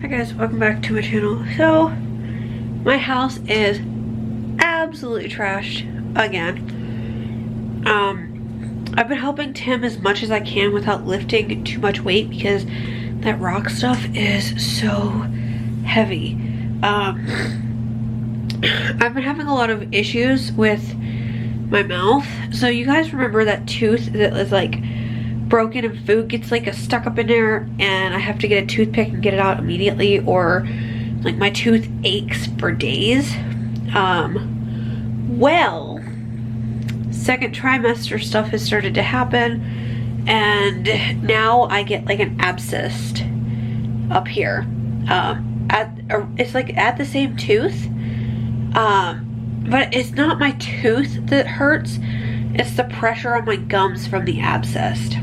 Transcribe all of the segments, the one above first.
Hi guys, welcome back to my channel. So, my house is absolutely trashed again. I've been helping Tim as much as I can without lifting too much weight because that rock stuff is so heavy. I've been having a lot of issues with my mouth. So you guys remember that tooth that was like broken and food gets like stuck up in there and I have to get a toothpick and get it out immediately, or like my tooth aches for days. Well, second trimester stuff has started to happen and now I get like an abscess up here. It's like at the same tooth, but it's not my tooth that hurts, it's the pressure on my gums from the abscess.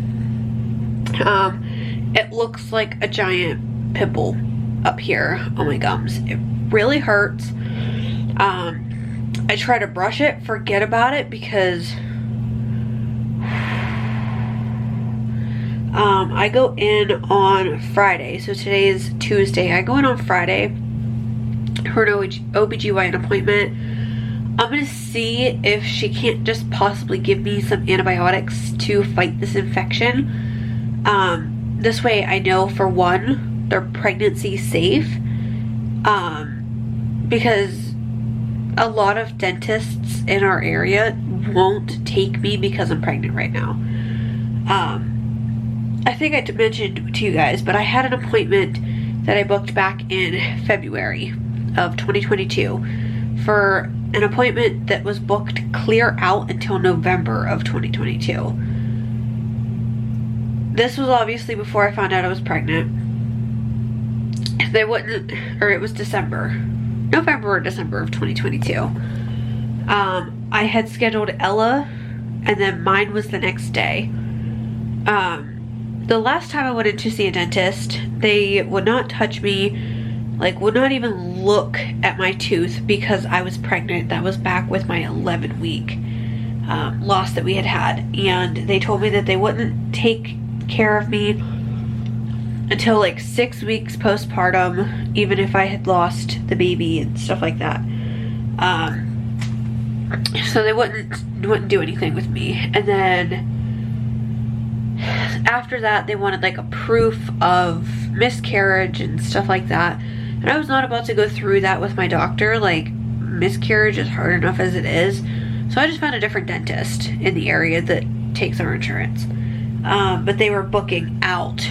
It looks like a giant pimple up here on my gums. It really hurts. I try to brush it, forget about it, because I go in on Friday. So today is Tuesday. I go in on Friday for an OBGYN appointment. I'm gonna see if she can't just possibly give me some antibiotics to fight this infection. This way I know, for one, they're pregnancy safe, because a lot of dentists in our area won't take me because I'm pregnant right now. I think I mentioned to you guys, but I had an appointment that I booked back in February of 2022 for an appointment that was booked clear out until November of 2022. This was obviously before I found out I was pregnant. They wouldn't, or it was November or December of 2022. I had scheduled Ella, and then mine was the next day. The last time I went in to see a dentist, they would not touch me, like would not even look at my tooth because I was pregnant. That was back with my 11-week loss that we had, and they told me that they wouldn't take care of me until like 6 weeks postpartum, even if I had lost the baby and stuff like that. So they wouldn't do anything with me. And then after that, they wanted like a proof of miscarriage and stuff like that, and I was not about to go through that with my doctor. Like, miscarriage is hard enough as it is, so I just found a different dentist in the area that takes our insurance. But they were booking out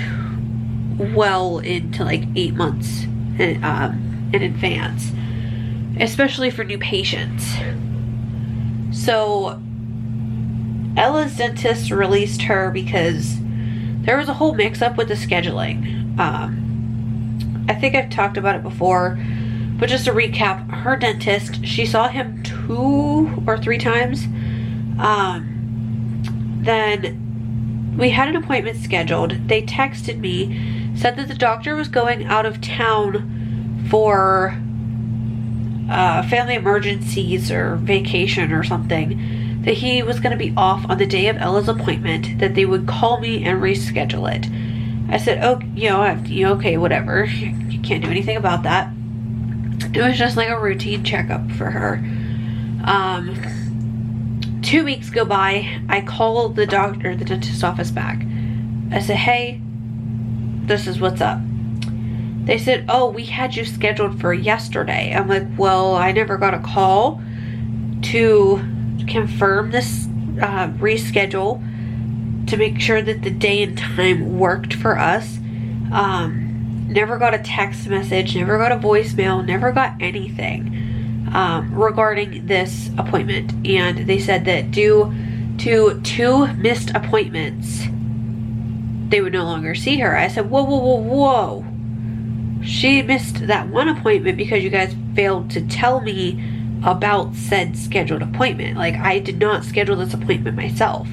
well into like 8 months in advance, especially for new patients. So Ella's dentist released her because there was a whole mix-up with the scheduling. I think I've talked about it before, but just to recap, her dentist, she saw him 2 or 3 times. Then we had an appointment scheduled. They texted me, said that the doctor was going out of town for family emergencies or vacation or something, that he was going to be off on the day of Ella's appointment, that they would call me and reschedule it. I said, oh, okay, whatever. You can't do anything about that. It was just like a routine checkup for her. 2 weeks go by. I call the dentist office back. I said, hey, this is what's up. They said, oh, we had you scheduled for yesterday. I'm like, well, I never got a call to confirm this reschedule to make sure that the day and time worked for us. Never got a text message, never got a voicemail, never got anything regarding this appointment. And they said that due to 2 missed appointments, they would no longer see her. I said, whoa. She missed that one appointment because you guys failed to tell me about said scheduled appointment. Like, I did not schedule this appointment myself.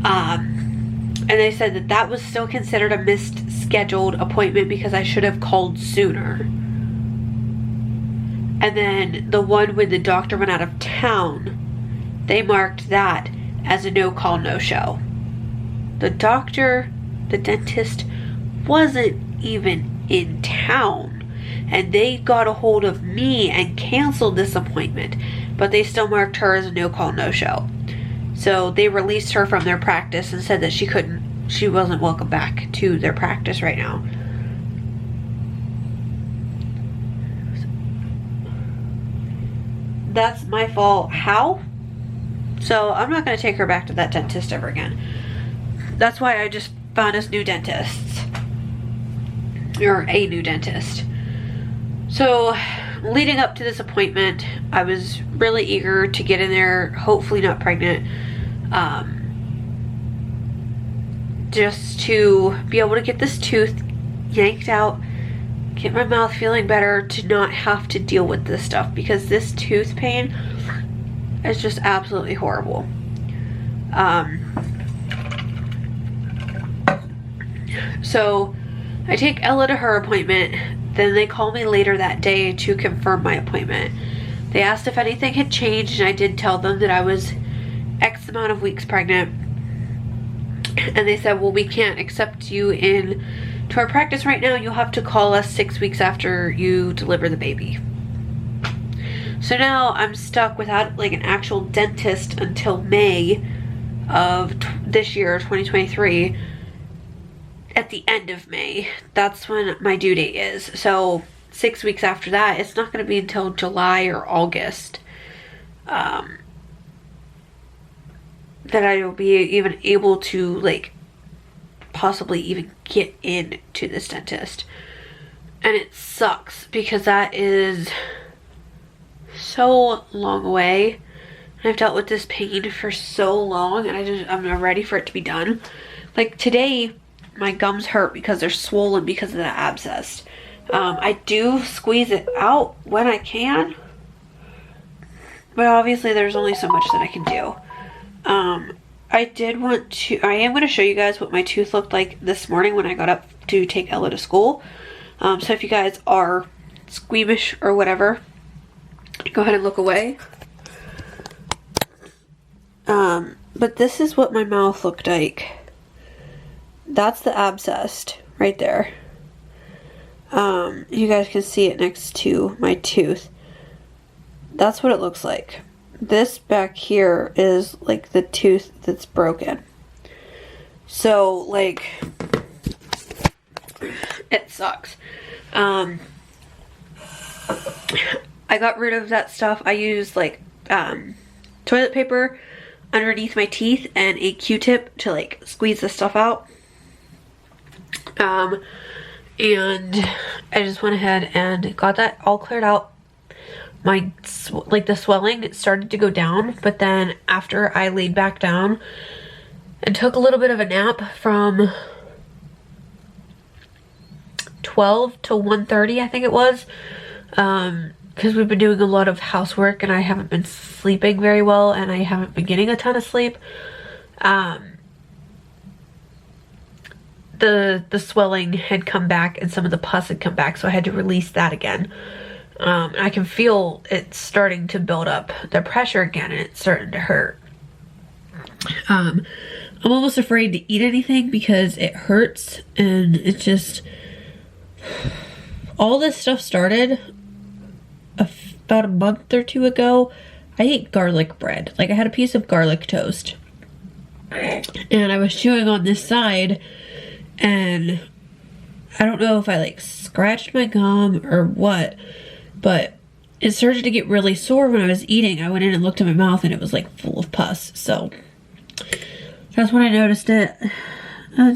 And they said that that was still considered a missed scheduled appointment because I should have called sooner. And then the one when the doctor went out of town, they marked that as a no-call, no-show. The dentist wasn't even in town, and they got a hold of me and canceled this appointment, but they still marked her as a no-call, no-show. So they released her from their practice and said that she wasn't welcome back to their practice right now. That's my fault. How? So I'm not going to take her back to that dentist ever again. That's why I just found us new dentists. Or a new dentist. So leading up to this appointment, I was really eager to get in there, hopefully not pregnant, just to be able to get this tooth yanked out, get my mouth feeling better, to not have to deal with this stuff, because this tooth pain is just absolutely horrible. So I take Ella to her appointment. Then they call me later that day to confirm my appointment. They asked if anything had changed, and I did tell them that I was X amount of weeks pregnant. And they said, well, we can't accept you in to our practice right now. You'll have to call us 6 weeks after you deliver the baby. So now I'm stuck without like an actual dentist until May of this year, 2023. At the end of May, that's when my due date is. So 6 weeks after that, it's not going to be until July or August that I will be even able to like possibly even get into this dentist. And it sucks because that is so long away. I've dealt with this pain for so long, and I'm not ready for it to be done. Like today, my gums hurt because they're swollen because of the abscess. I do squeeze it out when I can, but obviously there's only so much that I can do. I am going to show you guys what my tooth looked like this morning when I got up to take Ella to school. So if you guys are squeamish or whatever, go ahead and look away. But this is what my mouth looked like. That's the abscess right there. You guys can see it next to my tooth. That's what it looks like. This back here is like the tooth that's broken. So like, it sucks. I got rid of that stuff. I used like toilet paper underneath my teeth and a Q-tip to like squeeze the stuff out. And I just went ahead and got that all cleared out. My, like the swelling started to go down, but then after I laid back down and took a little bit of a nap from 12 to 1:30, I think it was, because we've been doing a lot of housework and I haven't been sleeping very well, and I haven't been getting a ton of sleep. The swelling had come back and some of the pus had come back, so I had to release that again. I can feel it starting to build up, the pressure again, and it's starting to hurt. I'm almost afraid to eat anything because it hurts, and it just, all this stuff started about a month or two ago. I ate garlic bread. Like I had a piece of garlic toast and I was chewing on this side, and I don't know if I like scratched my gum or what, but it started to get really sore when I was eating. I went in and looked at my mouth and it was like full of pus. So that's when I noticed it. I'm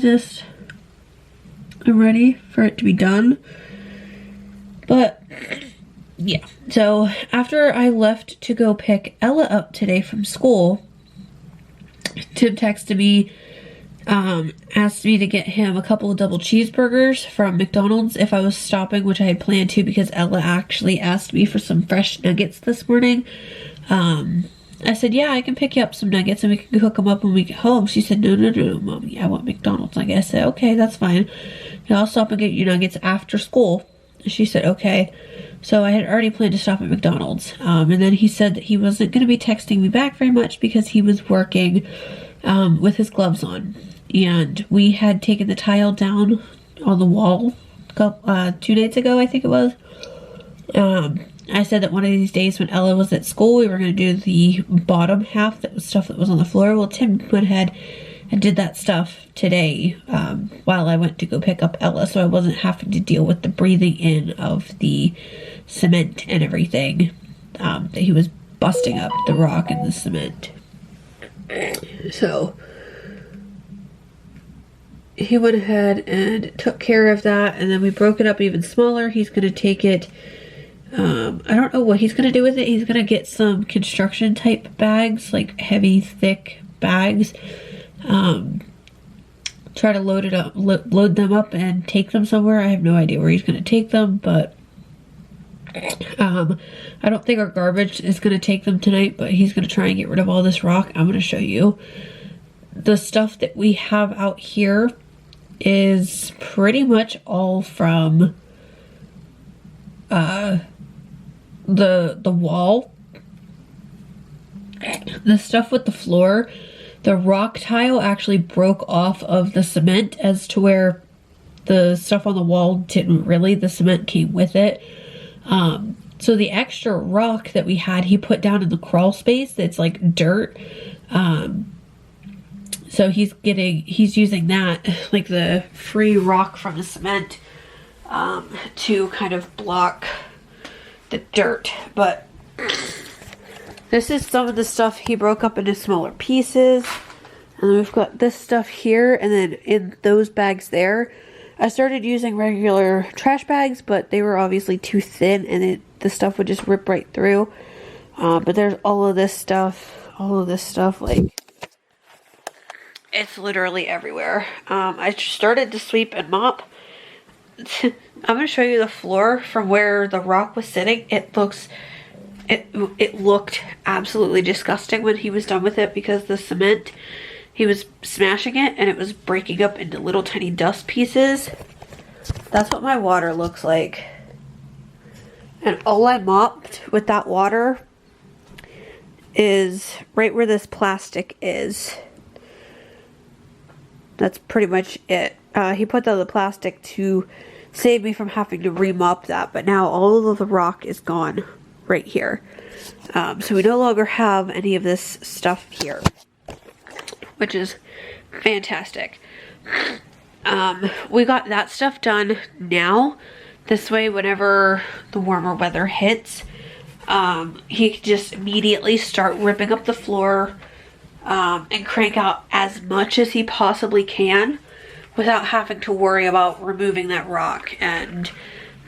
ready for it to be done. But yeah, so after I left to go pick Ella up today from school, Tim texted me, asked me to get him a couple of double cheeseburgers from McDonald's if I was stopping, which I had planned to because Ella actually asked me for some fresh nuggets this morning. I said, yeah, I can pick you up some nuggets and we can cook them up when we get home. She said, no, Mommy, I want McDonald's. Like I said, okay, that's fine. I'll stop and get you nuggets after school. She said, okay. So I had already planned to stop at McDonald's. And then he said that he wasn't going to be texting me back very much because he was working with his gloves on. And we had taken the tile down on the wall 2 nights ago, I think it was. I said that one of these days when Ella was at school, we were going to do the bottom half, that was stuff that was on the floor. Well, Tim went ahead and did that stuff today while I went to go pick up Ella, so I wasn't having to deal with the breathing in of the cement and everything, that he was busting up the rock and the cement. So he went ahead and took care of that, and then we broke it up even smaller. He's going to take it, I don't know what he's going to do with it. He's going to get some construction type bags, like heavy, thick bags. Try to load them up and take them somewhere. I have no idea where he's going to take them, but I don't think our garbage is going to take them tonight, but he's going to try and get rid of all this rock. I'm going to show you. The stuff that we have out here is pretty much all from the wall. The stuff with the floor, the rock tile actually broke off of the cement, as to where the stuff on the wall didn't really. The cement came with it. So the extra rock that we had, he put down in the crawl space that's like dirt. So he's using that, like the free rock from the cement, to kind of block the dirt. But this is some of the stuff he broke up into smaller pieces. And then we've got this stuff here, and then in those bags there, I started using regular trash bags, but they were obviously too thin, and the stuff would just rip right through. But there's all of this stuff, like, it's literally everywhere. I started to sweep and mop. I'm going to show you the floor from where the rock was sitting. It looked absolutely disgusting when he was done with it, because the cement, he was smashing it and it was breaking up into little tiny dust pieces. That's what my water looks like. And all I mopped with that water is right where this plastic is. That's pretty much it. He put down the plastic to save me from having to remop that, but now all of the rock is gone right here. So we no longer have any of this stuff here, which is fantastic. We got that stuff done now. This way, whenever the warmer weather hits, he can just immediately start ripping up the floor, and crank out as much as he possibly can without having to worry about removing that rock and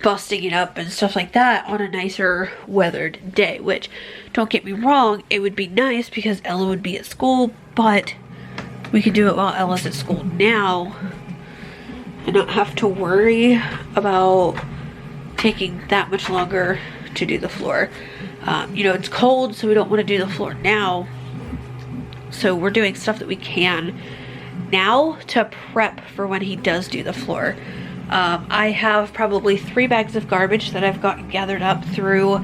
busting it up and stuff like that on a nicer weathered day. Which, don't get me wrong, it would be nice because Ella would be at school, but we could do it while Ella's at school now and not have to worry about taking that much longer to do the floor. You know, it's cold, so we don't want to do the floor now. So we're doing stuff that we can now to prep for when he does do the floor. I have probably 3 bags of garbage that I've gotten gathered up throughout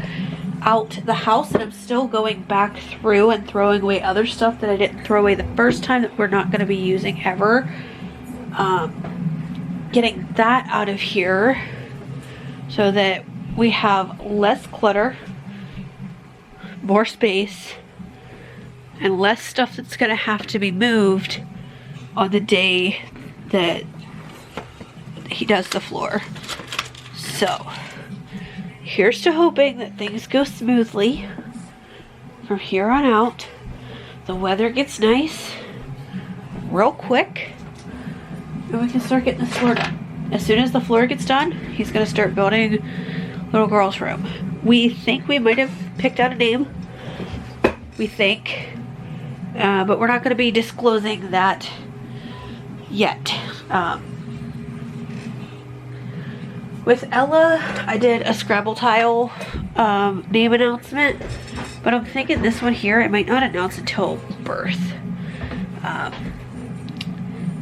the house, and I'm still going back through and throwing away other stuff that I didn't throw away the first time that we're not going to be using ever. Getting that out of here so that we have less clutter, more space, and less stuff that's going to have to be moved on the day that he does the floor. So, here's to hoping that things go smoothly from here on out. The weather gets nice real quick, and we can start getting this floor done. As soon as the floor gets done, he's going to start building little girl's room. We think we might have picked out a name. We think. But we're not going to be disclosing that yet. With Ella, I did a Scrabble tile name announcement, but I'm thinking this one here, I might not announce until birth.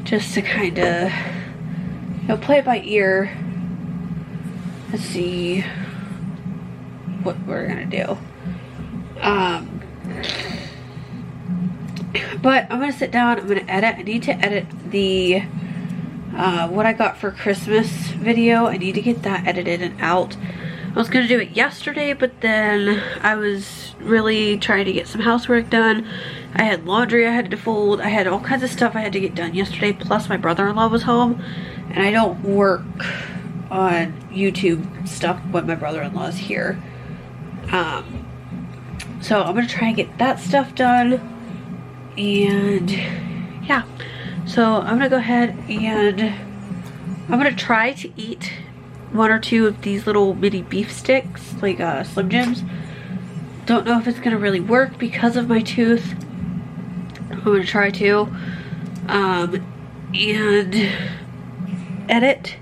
Just to kind of, you know, play it by ear and see what we're going to do. But I'm going to sit down, I'm going to edit. I need to edit the what I got for Christmas video. I need to get that edited and out. I was gonna do it yesterday, but then I was really trying to get some housework done. I had laundry I had to fold. I had all kinds of stuff I had to get done yesterday, plus my brother-in-law was home, and I don't work on YouTube stuff when my brother-in-law is here. So I'm gonna try and get that stuff done, and yeah. So I'm gonna go ahead and I'm gonna try to eat 1 or 2 of these little mini beef sticks, like Slim Jims. Don't know if it's gonna really work because of my tooth. I'm gonna try to and edit,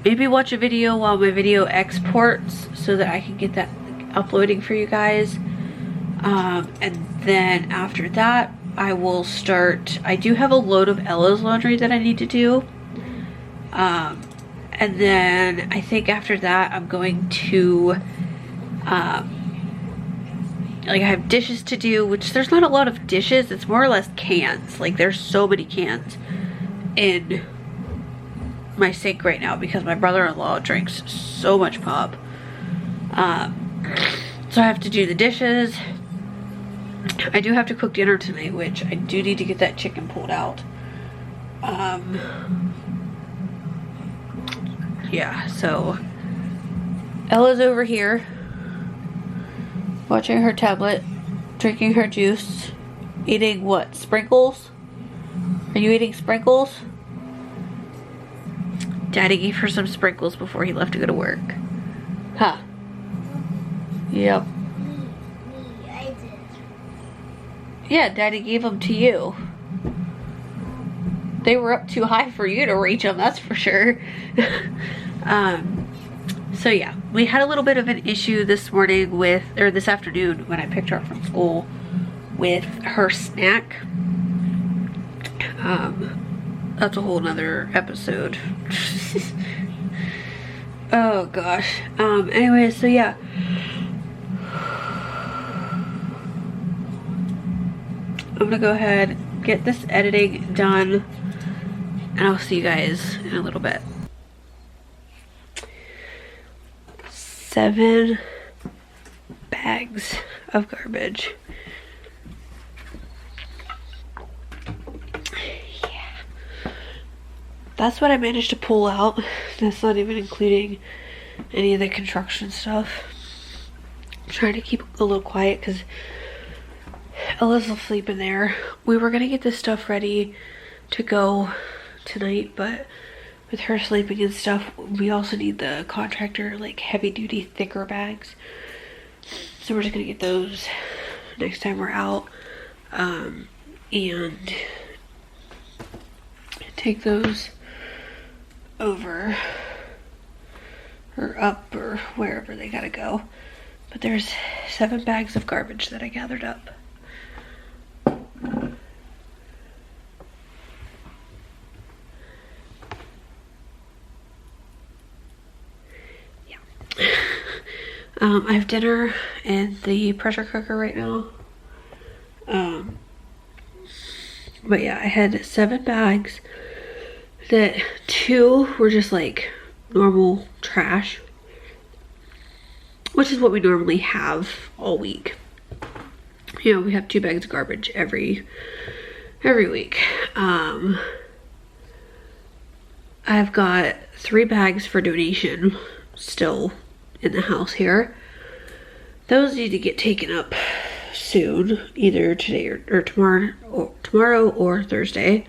maybe watch a video while my video exports so that I can get that uploading for you guys. And then after that I will start. I do have a load of Ella's laundry that I need to do, and then I think after that I'm going to like, I have dishes to do, which there's not a lot of dishes, it's more or less cans. Like, there's so many cans in my sink right now because my brother-in-law drinks so much pop. So I have to do the dishes. I do have to cook dinner tonight, which I do need to get that chicken pulled out. Yeah, so Ella's over here watching her tablet, drinking her juice, eating what? Sprinkles? Are you eating sprinkles? Daddy gave her some sprinkles before he left to go to work. Huh. Yep. I did. Yeah, Daddy gave them to you. They were up too high for you to reach them, that's for sure. So yeah, we had a little bit of an issue this morning with, or this afternoon when I picked her up from school, with her snack. That's a whole nother episode. Oh gosh. Anyway, so yeah. I'm gonna go ahead, get this editing done, and I'll see you guys in a little bit. 7 bags of garbage. Yeah. That's what I managed to pull out. That's not even including any of the construction stuff. I'm trying to keep a little quiet because Ella's asleep in there. We were gonna get this stuff ready to go tonight, but with her sleeping and stuff, we also need the contractor, like, heavy duty thicker bags. So we're just gonna get those next time we're out, and take those over or up or wherever they gotta go. But there's 7 bags of garbage that I gathered up. I have dinner in the pressure cooker right now. But yeah, I had 7 bags that 2 were just like normal trash, which is what we normally have all week. You know, we have 2 bags of garbage every week. I've got 3 bags for donation still in the house here. Those need to get taken up soon, either today or tomorrow or Thursday.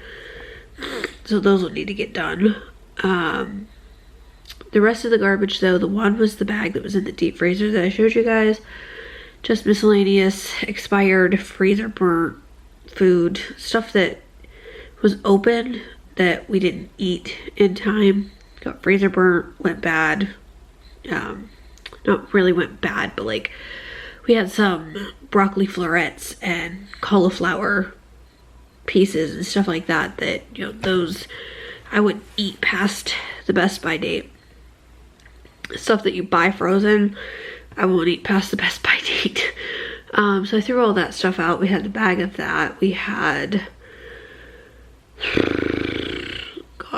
So those will need to get done. The rest of the garbage though, the one was the bag that was in the deep freezer that I showed you guys. Just miscellaneous, expired, freezer burnt food, stuff that was open that we didn't eat in time. Got freezer burnt, went bad. Not really went bad, but like we had some broccoli florets and cauliflower pieces and stuff like that, you know, those I wouldn't eat past the best by date. Stuff that you buy frozen, I won't eat past the best by date. So I threw all that stuff out. We had the bag of that. We had,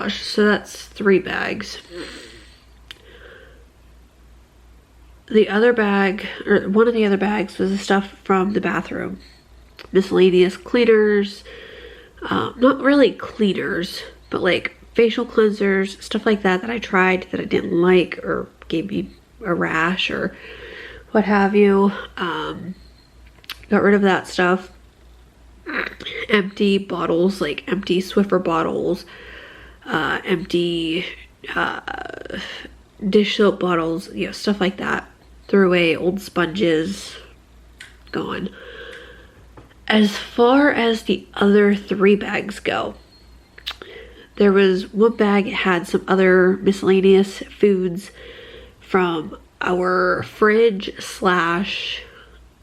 gosh, so that's 3 bags. The other bag, or one of the other bags, was the stuff from the bathroom. Miscellaneous cleaners, not really cleaners, but like facial cleansers, stuff like that that I tried that I didn't like or gave me a rash or what have you. Got rid of that stuff. Empty bottles, like empty Swiffer bottles, empty dish soap bottles, you know, stuff like that. Threw away old sponges, gone. As far as the other 3 bags go, there was one bag that had some other miscellaneous foods from our fridge /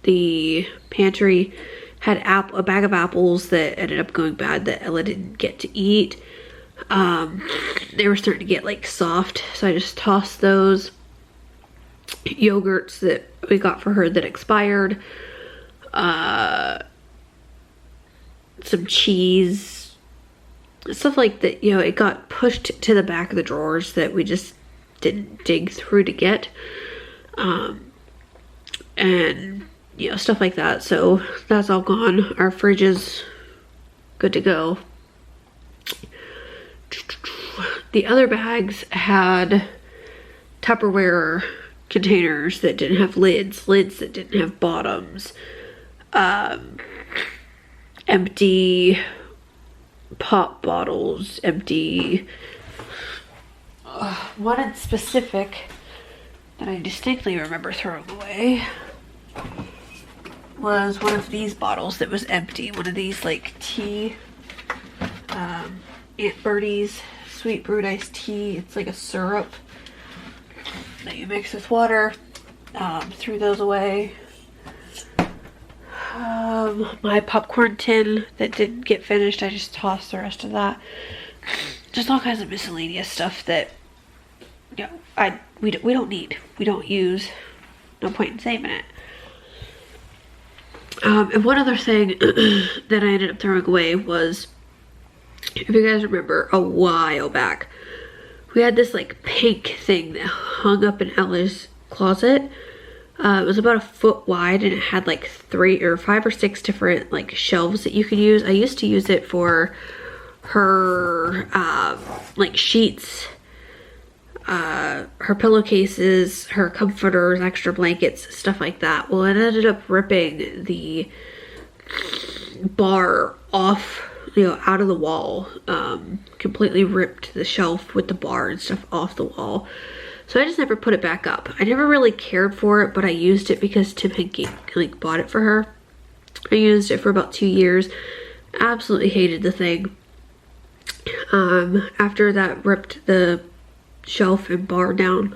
the pantry. Had a bag of apples that ended up going bad that Ella didn't get to eat. They were starting to get like soft, so I just tossed those. Yogurts that we got for her that expired. Some cheese, stuff like that, you know, it got pushed to the back of the drawers that we just didn't dig through to get. And you know, stuff like that. So that's all gone. Our fridge is good to go. The other bags had Tupperware containers that didn't have lids that didn't have bottoms, empty pop bottles, empty one in specific that I distinctly remember throwing away was one of these bottles that was empty. One of these like tea, Aunt Bertie's sweet brewed iced tea. It's like a syrup that you mix with water. Threw those away. My popcorn tin that didn't get finished, I just tossed the rest of that. Just all kinds of miscellaneous stuff that, you know, we don't need, we don't use. No point in saving it. And one other thing that I ended up throwing away was, if you guys remember, a while back, we had this like pink thing that hung up in Ella's closet. It was about 1 foot wide and it had like 5 or 6 different like shelves that you could use. I used to use it for her like sheets, her pillowcases, her comforters, extra blankets, stuff like that. Well, it ended up ripping the bar off, you know, out of the wall. Completely ripped the shelf with the bar and stuff off the wall. So I just never put it back up. I never really cared for it, but I used it because Tim had like bought it for her. I used it for about 2 years. Absolutely hated the thing. After that ripped the shelf and bar down,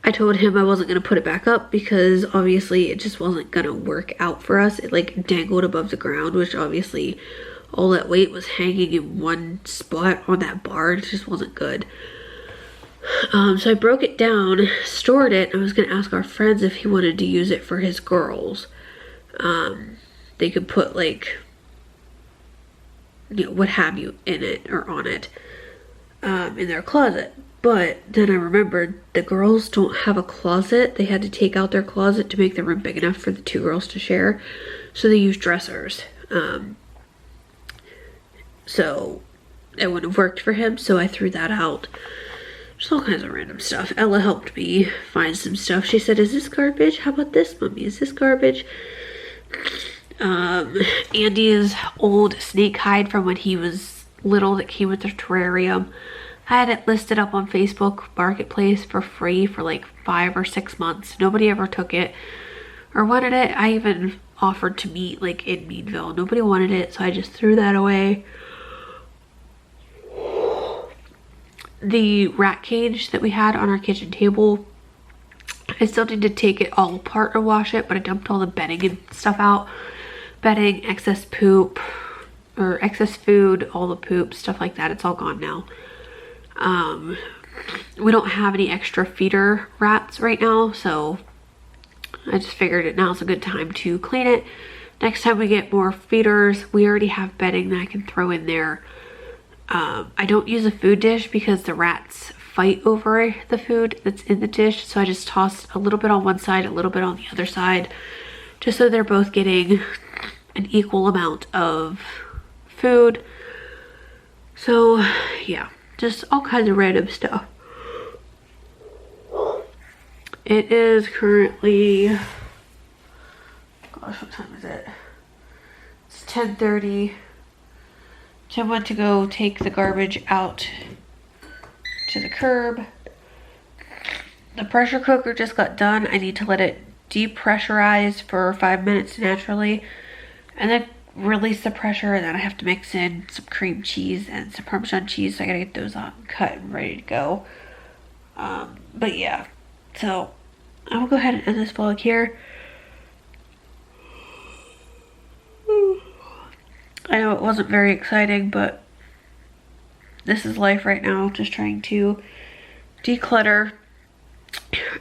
I told him I wasn't going to put it back up because obviously it just wasn't going to work out for us. It like dangled above the ground, which obviously all that weight was hanging in one spot on that bar. It just wasn't good. So I broke it down, stored it. I was going to ask our friends if he wanted to use it for his girls. They could put like, you know, what have you in it or on it, in their closet. But then I remembered the girls don't have a closet. They had to take out their closet to make the room big enough for the 2 girls to share. So they used dressers. So it wouldn't have worked for him. So I threw that out. Just all kinds of random stuff. Ella helped me find some stuff. She said, is this garbage? How about this, Mommy? Is this garbage? Andy's old snake hide from when he was little that came with the terrarium. I had it listed up on Facebook Marketplace for free for like 5 or 6 months. Nobody ever took it or wanted it. I even offered to meet like in Meadville. Nobody wanted it, so I just threw that away. The rat cage that we had on our kitchen table, I still need to take it all apart or wash it, but I dumped all the bedding and stuff out. Bedding, excess poop, or excess food, all the poop, stuff like that. It's all gone now. We don't have any extra feeder rats right now, so I just figured it now's a good time to clean it. Next time we get more feeders, we already have bedding that I can throw in there. I don't use a food dish because the rats fight over the food that's in the dish. So I just tossed a little bit on one side, a little bit on the other side, just so they're both getting an equal amount of food. So yeah, just all kinds of random stuff. It is currently, gosh, what time is it? It's 10:30. Tim went to go take the garbage out to the curb. The pressure cooker just got done. I need to let it depressurize for 5 minutes naturally and then release the pressure, and then I have to mix in some cream cheese and some Parmesan cheese, so I gotta get those on cut and ready to go. But yeah, so I will go ahead and end this vlog here. I know it wasn't very exciting, but this is life right now. Just trying to declutter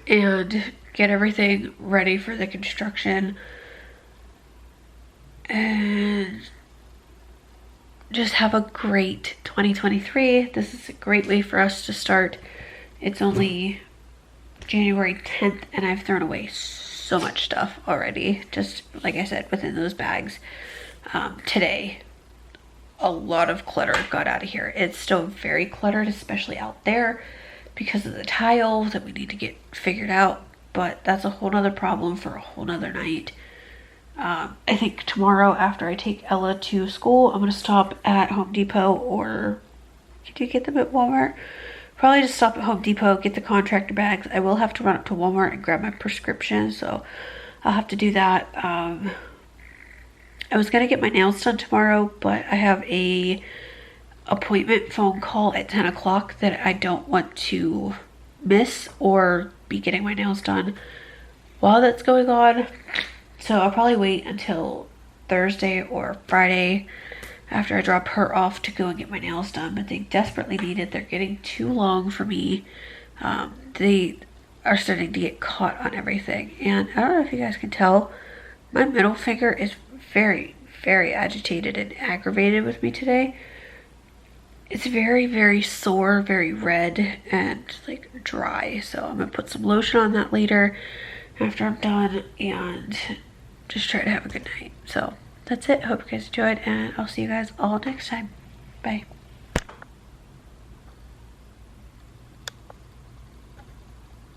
and get everything ready for the construction and just have a great 2023. This is a great way for us to start. It's only January 10th and I've thrown away so much stuff already, just like I said, within those bags. Today a lot of clutter got out of here. It's still very cluttered, especially out there because of the tile that we need to get figured out, but that's a whole nother problem for a whole nother night. I think tomorrow after I take Ella to school, I'm gonna stop at Home Depot, or do you get them at Walmart? Probably just stop at Home Depot, get the contractor bags. I will have to run up to Walmart and grab my prescription, so I'll have to do that. I was gonna get my nails done tomorrow, but I have a appointment phone call at 10 o'clock that I don't want to miss or be getting my nails done while that's going on. So I'll probably wait until Thursday or Friday after I drop her off to go and get my nails done, but they desperately need it. They're getting too long for me. They are starting to get caught on everything, and I don't know if you guys can tell, my middle finger is very, very agitated and aggravated with me today. It's very, very sore, very red and like dry. So I'm gonna put some lotion on that later after I'm done and just try to have a good night. So that's it. Hope you guys enjoyed, and I'll see you guys all next time. Bye.